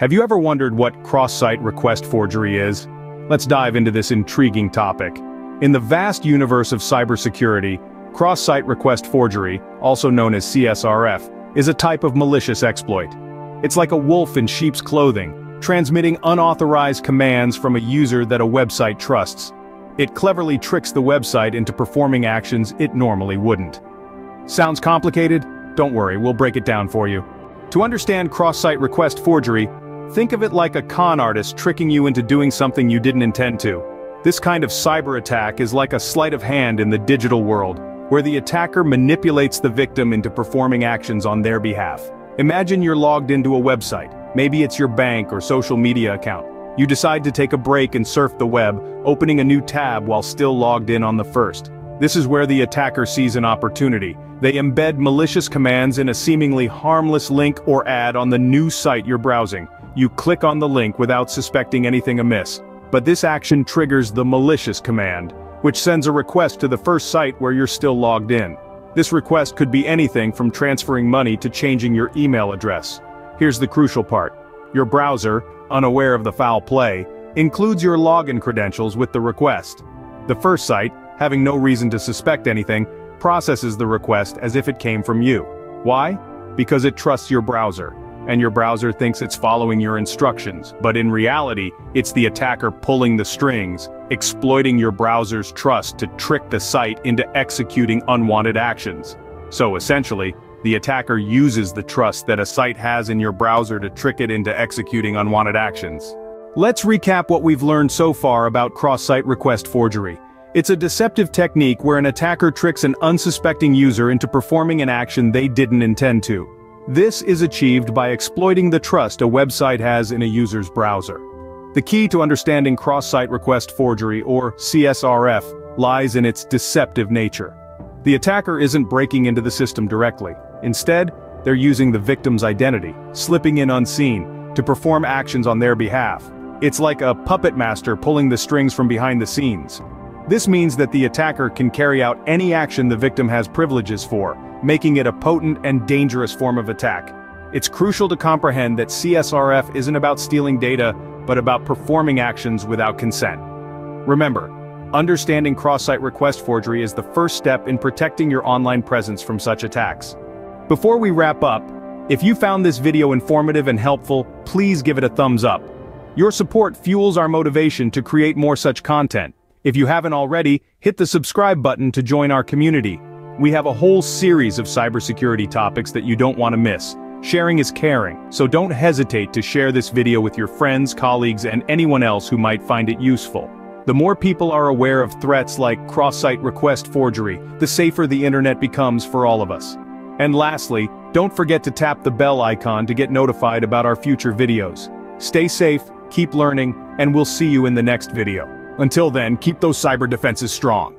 Have you ever wondered what cross-site request forgery is? Let's dive into this intriguing topic. In the vast universe of cybersecurity, cross-site request forgery, also known as CSRF, is a type of malicious exploit. It's like a wolf in sheep's clothing, transmitting unauthorized commands from a user that a website trusts. It cleverly tricks the website into performing actions it normally wouldn't. Sounds complicated? Don't worry, we'll break it down for you. To understand cross-site request forgery, think of it like a con artist tricking you into doing something you didn't intend to. This kind of cyber attack is like a sleight of hand in the digital world, where the attacker manipulates the victim into performing actions on their behalf. Imagine you're logged into a website, maybe it's your bank or social media account. You decide to take a break and surf the web, opening a new tab while still logged in on the first. This is where the attacker sees an opportunity. They embed malicious commands in a seemingly harmless link or ad on the new site you're browsing. You click on the link without suspecting anything amiss. But this action triggers the malicious command, which sends a request to the first site where you're still logged in. This request could be anything from transferring money to changing your email address. Here's the crucial part. Your browser, unaware of the foul play, includes your login credentials with the request. The first site, having no reason to suspect anything, processes the request as if it came from you. Why? Because it trusts your browser, and your browser thinks it's following your instructions, but in reality, it's the attacker pulling the strings, exploiting your browser's trust to trick the site into executing unwanted actions. So essentially, the attacker uses the trust that a site has in your browser to trick it into executing unwanted actions. Let's recap what we've learned so far about cross-site request forgery. It's a deceptive technique where an attacker tricks an unsuspecting user into performing an action they didn't intend to. This is achieved by exploiting the trust a website has in a user's browser. The key to understanding cross-site request forgery, or CSRF, lies in its deceptive nature. The attacker isn't breaking into the system directly. Instead, they're using the victim's identity, slipping in unseen, to perform actions on their behalf. It's like a puppet master pulling the strings from behind the scenes. This means that the attacker can carry out any action the victim has privileges for, making it a potent and dangerous form of attack. It's crucial to comprehend that CSRF isn't about stealing data, but about performing actions without consent. Remember, understanding cross-site request forgery is the first step in protecting your online presence from such attacks. Before we wrap up, if you found this video informative and helpful, please give it a thumbs up. Your support fuels our motivation to create more such content. If you haven't already, hit the subscribe button to join our community. We have a whole series of cybersecurity topics that you don't want to miss. Sharing is caring, so don't hesitate to share this video with your friends, colleagues, and anyone else who might find it useful. The more people are aware of threats like cross-site request forgery, the safer the internet becomes for all of us. And lastly, don't forget to tap the bell icon to get notified about our future videos. Stay safe, keep learning, and we'll see you in the next video. Until then, keep those cyber defenses strong.